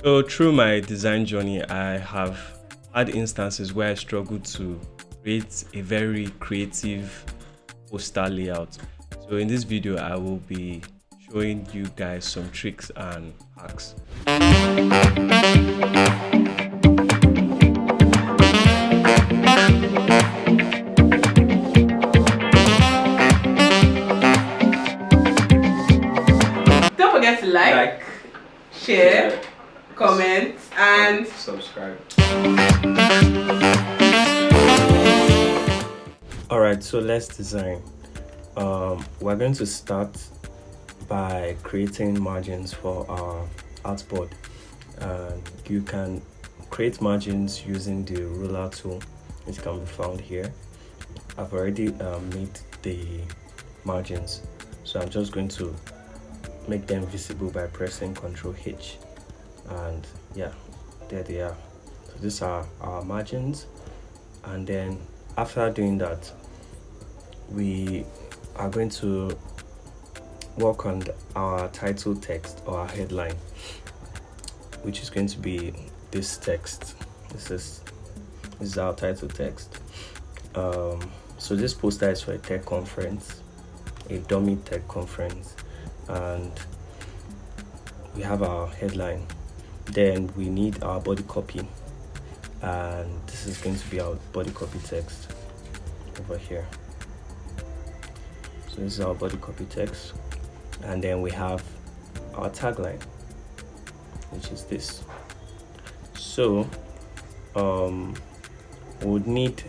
So through my design journey, I have had instances where I struggled to create a very creative poster layout. So in this video, I will be showing you guys some tricks and hacks. Don't forget to like, share, comment, and subscribe. Alright, so let's design. We're going to start by creating margins for our artboard. You can create margins using the ruler tool, which can be found here. I've already made the margins, so I'm just going to make them visible by pressing Ctrl H, and yeah, there they are. So these are our margins, and then after doing that, we are going to work on our title text or our headline, which is going to be this text. This is our title text. So this poster is for a tech conference, a dummy tech conference, and we have our headline. Then we need our body copy, and this is going to be our body copy text over here. So this is our body copy text, and then we have our tagline, which is this. So we would need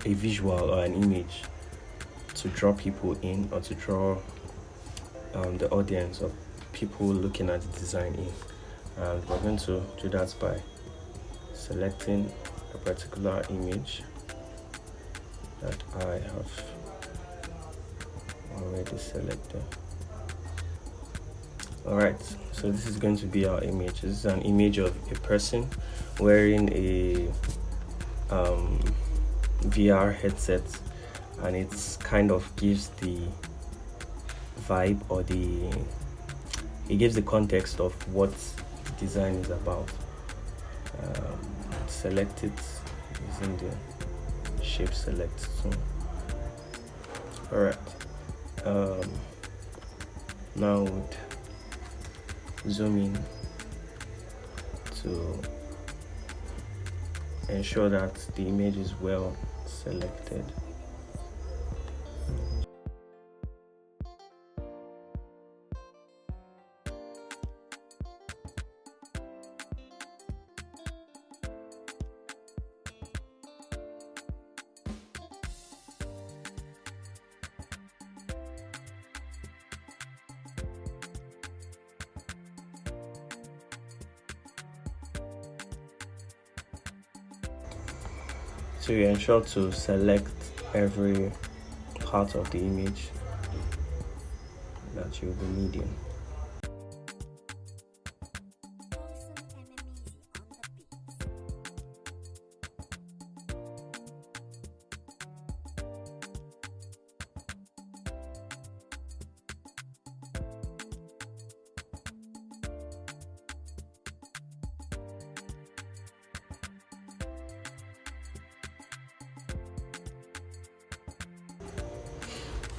a visual or an image to draw people in, or to draw the audience of people looking at the design in. And we're going to do that by selecting a particular image that I have already selected. Alright, so this is going to be our image. This is an image of a person wearing a VR headset, and it's kind of gives the vibe, or it gives the context of what design is about. Select it using the shape select tool. Alright, now would zoom in to ensure that the image is well selected. So you ensure to select every part of the image that you'll be needing.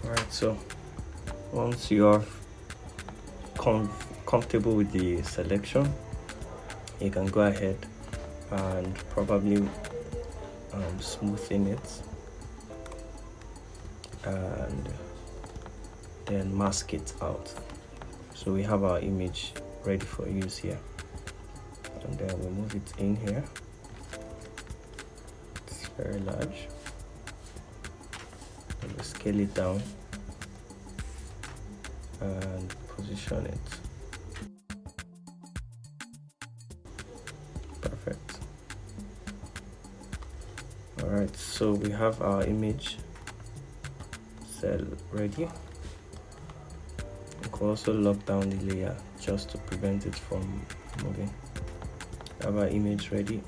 Alright, so once you are comfortable with the selection, you can go ahead and probably smoothen it and then mask it out. So we have our image ready for use here, and then we move it in here. It's very large. And we scale it down and position it. Perfect. Alright, so we have our image cell ready. We can also lock down the layer just to prevent it from moving. Have our image ready.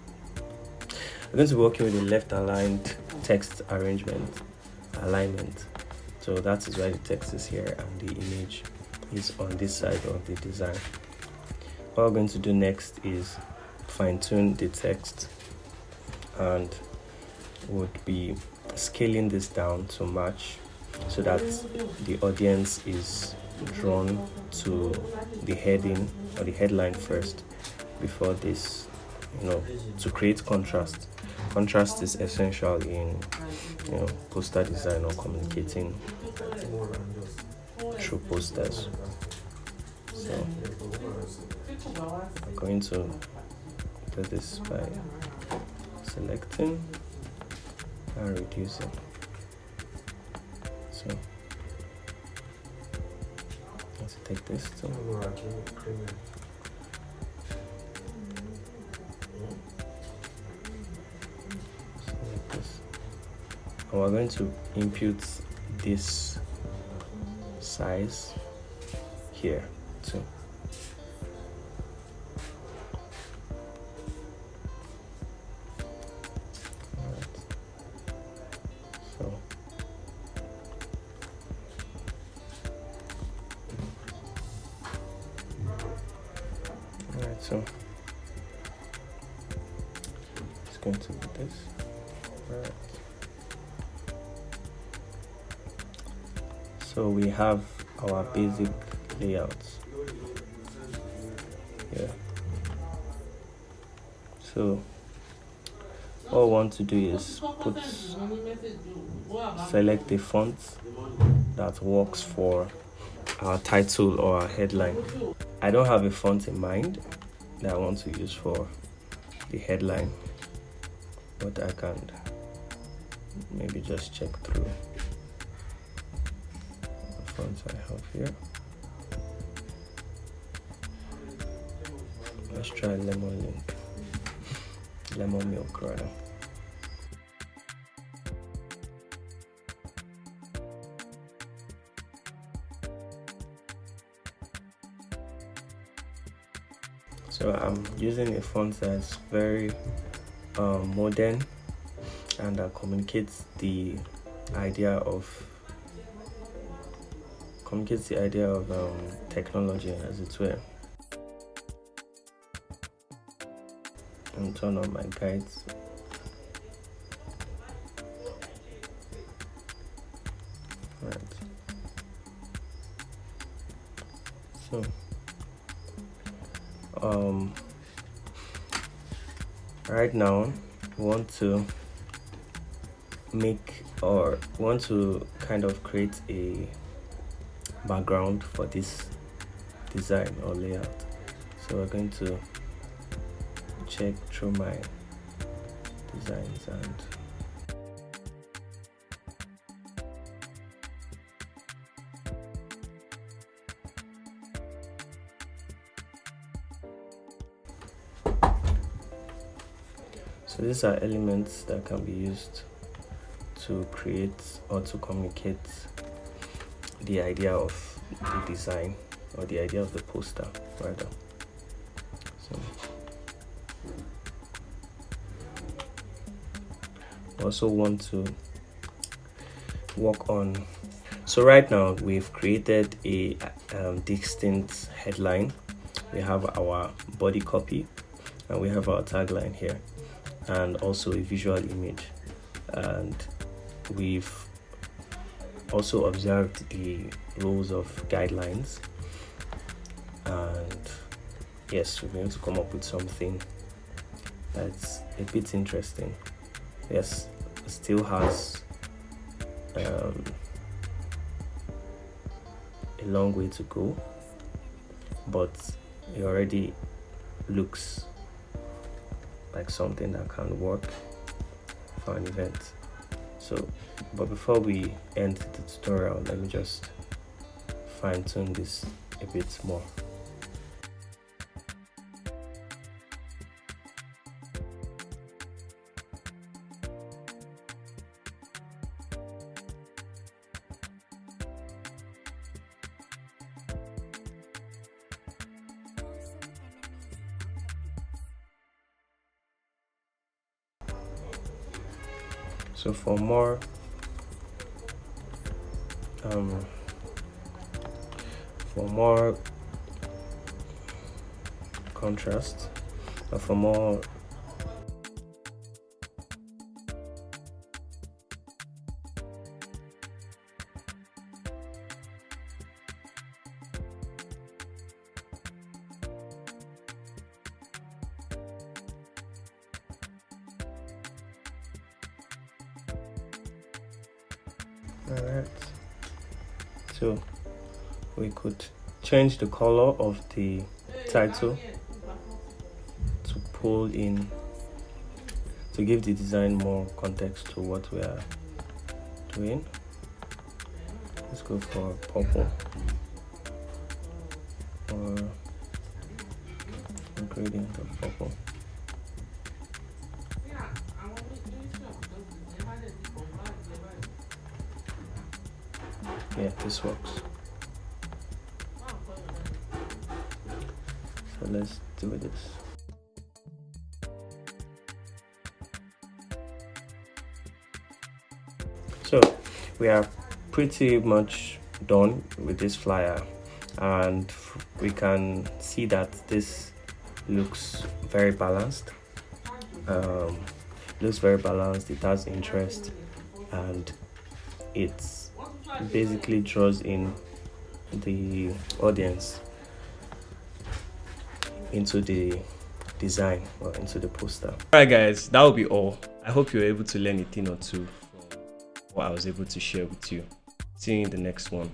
We're going to be working with the left aligned text alignment. So that is why the text is here and the image is on this side of the design. what we're going to do next is fine-tune the text, and would be scaling this down to match so that the audience is drawn to the heading or the headline first before this, to create contrast. Contrast is essential in poster design or communicating through posters. So I'm going to do this by selecting and reducing. So let's take this to select this, and we're going to input this size here too. So it's going to be this. Alright. So we have our basic layouts here. So all we want to do is select a font that works for our title or our headline. I don't have a font in mind that I want to use for the headline, but I can maybe just check through the fonts I have here. Let's try lemon milk rather. So I'm using a font that's very modern and that communicates the idea of technology, as it were. And turn on my guides. Right. So right now we want to kind of create a background for this design or layout. So we're going to check through my designs and so these are elements that can be used to create or to communicate the idea of the design or the idea of the poster rather. So also want to work on, so right now we've created a distinct headline. We have our body copy and we have our tagline here and also a visual image, and we've also observed the rules of guidelines, and yes, we're going to come up with something that's a bit interesting. Yes, it still has a long way to go, but it already looks like something that can work for an event. So, but before we end the tutorial, let me just fine-tune this a bit more. So for more contrast, but for more Alright, so we could change the color of the title to pull in, to give the design more context to what we are doing. Let's go for purple or a gradient of purple. Yeah, this works. So let's do this. So we are pretty much done with this flyer, and we can see that this looks very balanced. Looks very balanced. It has interest, and it's basically draws in the audience into the design or into the poster. Alright guys, that will be all. I hope you were able to learn a thing or two from what I was able to share with you. See you in the next one.